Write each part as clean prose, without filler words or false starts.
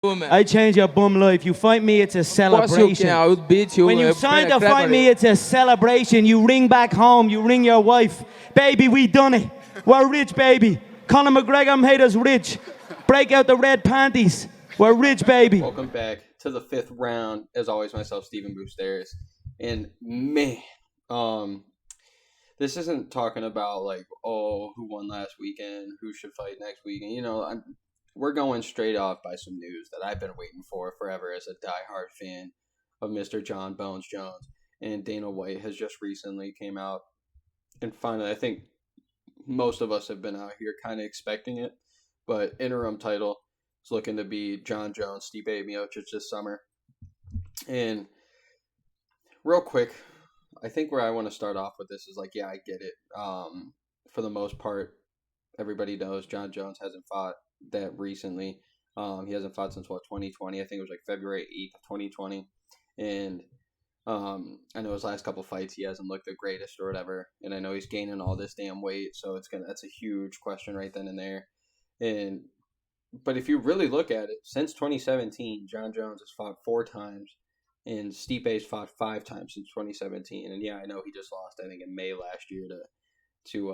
I change your bum life. You fight me, it's a celebration. I would beat you. When you sign to fight me, it's a celebration. You ring back home, you ring your wife. Baby, we done it. We're rich, baby. Conor McGregor made us rich. Break out the red panties. We're rich, baby. Welcome back to the 5th round. As always, myself, Stephen Moustaris. And man, this isn't talking about like, oh, who won last weekend, who should fight next weekend. You know, we're going straight off by some news that I've been waiting for forever as a diehard fan of Mr. John Bones Jones. And Dana White has just recently came out. And finally, I think most of us have been out here kind of expecting it. But interim title is looking to be John Jones, Stipe Miocic this summer. And real quick, I think where I want to start off with this is like, yeah, I get it. For the most part, everybody knows John Jones hasn't fought that recently. He hasn't fought since 2020. I think it was like February 8th, 2020. And I know his last couple fights he hasn't looked the greatest or whatever. And I know he's gaining all this damn weight, so that's a huge question right then and there. But if you really look at it, since 2017, John Jones has fought 4 times, and Stipe's fought 5 times since 2017. And yeah, I know he just lost, I think, in May last year to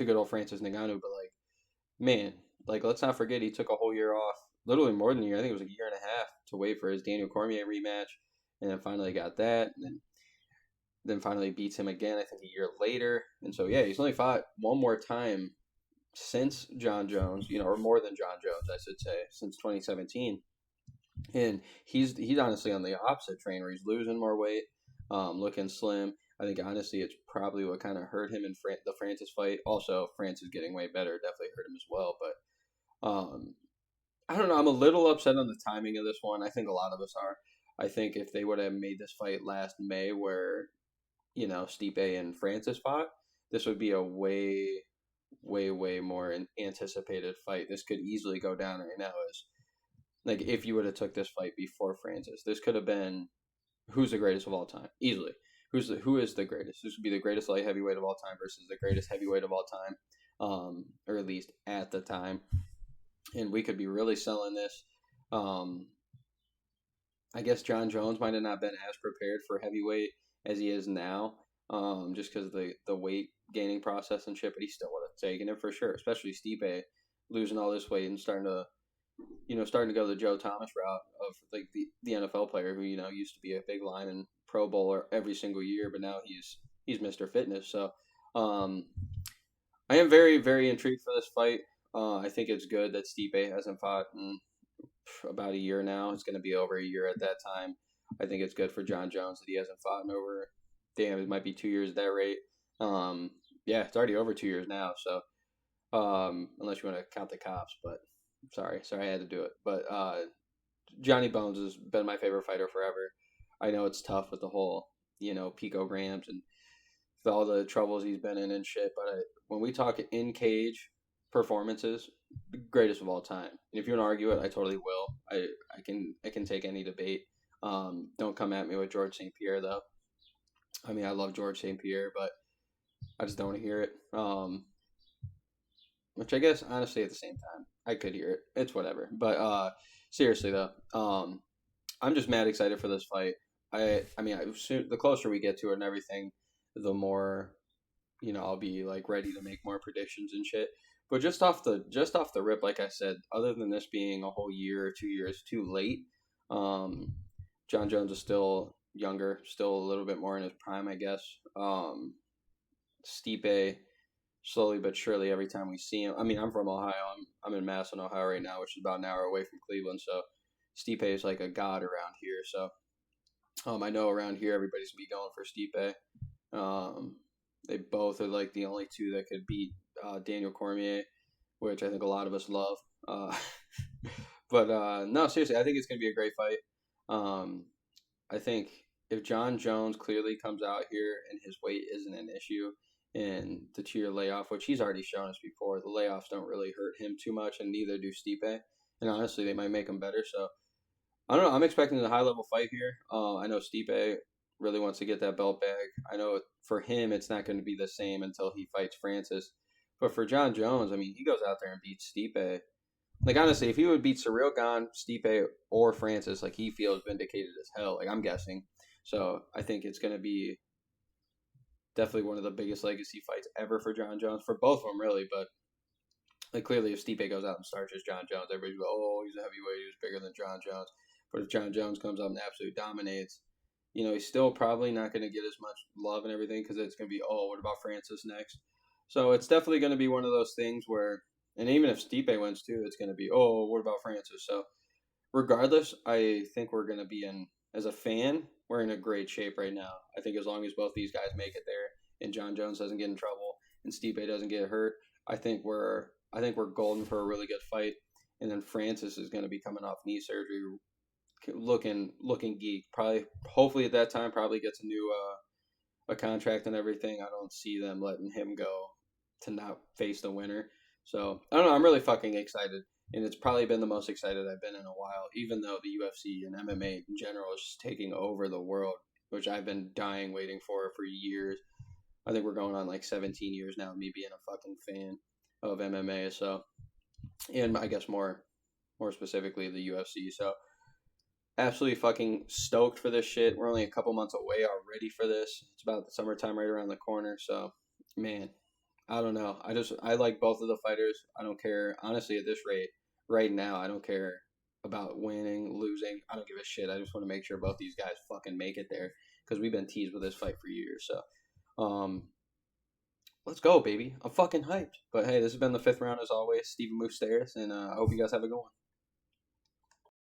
good old Francis Ngannou. But like, man, like let's not forget he took a whole year off, literally more than a year. I think it was a year and a half to wait for his Daniel Cormier rematch, and then finally got that, and then finally beats him again. I think a year later, and so yeah, he's only fought one more time since John Jones, or more than John Jones, I should say, since 2017. And he's honestly on the opposite train where he's losing more weight, looking slim. I think honestly it's probably what kind of hurt him in the Francis fight. Also, Francis getting way better definitely hurt him as well. But I don't know. I'm a little upset on the timing of this one. I think a lot of us are. I think if they would have made this fight last May where, Stipe and Francis fought, this would be a way more anticipated fight. This could easily go down right now as like if you would have took this fight before Francis, this could have been who's the greatest of all time easily. Who is the greatest? This would be the greatest light heavyweight of all time versus the greatest heavyweight of all time, or at least at the time. And we could be really selling this. I guess John Jones might have not been as prepared for heavyweight as he is now, just because of the weight gaining process and shit, but he still would have taken it for sure, especially Stipe losing all this weight and starting to go the Joe Thomas route of like the NFL player who, used to be a big lineman, Pro Bowler every single year, but now he's Mr. Fitness. So I am very, very intrigued for this fight. I think it's good that Stipe hasn't fought in about a year now. It's going to be over a year at that time. I think it's good for John Jones that he hasn't fought in over, it might be 2 years at that rate. Yeah, it's already over 2 years now. So unless you want to count the cops, but sorry, I had to do it. But Johnny Bones has been my favorite fighter forever. I know it's tough with the whole, picograms and all the troubles he's been in and shit. But when we talk in cage performances, the greatest of all time. And if you want to argue it, I totally will. I can take any debate. Don't come at me with George St. Pierre though. I mean, I love George St. Pierre, but I just don't want to hear it. Which I guess honestly at the same time I could hear it. It's whatever. But seriously though, I'm just mad excited for this fight. I mean, the closer we get to it and everything, the more, I'll be like ready to make more predictions and shit. But just off the rip, like I said, other than this being a whole year or 2 years too late, John Jones is still younger, still a little bit more in his prime, I guess. Stipe, slowly but surely, every time we see him. I mean, I'm from Ohio. I'm in Madison, Ohio right now, which is about an hour away from Cleveland. So Stipe is like a god around here. So I know around here everybody's gonna be going for Stipe. They both are like the only two that could beat Daniel Cormier, which I think a lot of us love. But no, seriously, I think it's gonna be a great fight. I think if John Jones clearly comes out here and his weight isn't an issue, and the 2-year layoff, which he's already shown us before, the layoffs don't really hurt him too much, and neither do Stipe. And honestly, they might make him better. So I don't know. I'm expecting a high-level fight here. I know Stipe really wants to get that belt back. I know for him, it's not going to be the same until he fights Francis. But for John Jones, I mean, he goes out there and beats Stipe. Like, honestly, if he would beat Cyril Gane, Stipe, or Francis, like, he feels vindicated as hell. Like, I'm guessing. So I think it's going to be definitely one of the biggest legacy fights ever for John Jones, for both of them, really. But, like, clearly, if Stipe goes out and starts as John Jones, everybody's go, oh, he's a heavyweight, he's bigger than John Jones. But if John Jones comes up and absolutely dominates, he's still probably not going to get as much love and everything because it's going to be, oh, what about Francis next? So it's definitely going to be one of those things where, and even if Stipe wins too, it's going to be, oh, what about Francis? So regardless, I think we're going to be in, as a fan, we're in a great shape right now. I think as long as both these guys make it there and John Jones doesn't get in trouble and Stipe doesn't get hurt, I think we're golden for a really good fight. And then Francis is going to be coming off knee surgery, looking geek. Probably, hopefully at that time, probably gets a new a contract and everything. I don't see them letting him go to not face the winner. So I don't know. I'm really fucking excited, and it's probably been the most excited I've been in a while. Even though the UFC and MMA in general is just taking over the world, which I've been dying waiting for years. I think we're going on like 17 years now, me being a fucking fan of MMA. So, and I guess more specifically the UFC. So absolutely fucking stoked for this shit. We're only a couple months away already for this. It's about the summertime right around the corner. So, man, I don't know. I like both of the fighters. I don't care. Honestly, at this rate, right now, I don't care about winning, losing. I don't give a shit. I just want to make sure both these guys fucking make it there because we've been teased with this fight for years. So, let's go, baby. I'm fucking hyped. But hey, this has been the fifth round as always. Stephen Moustaris, and I hope you guys have a good one.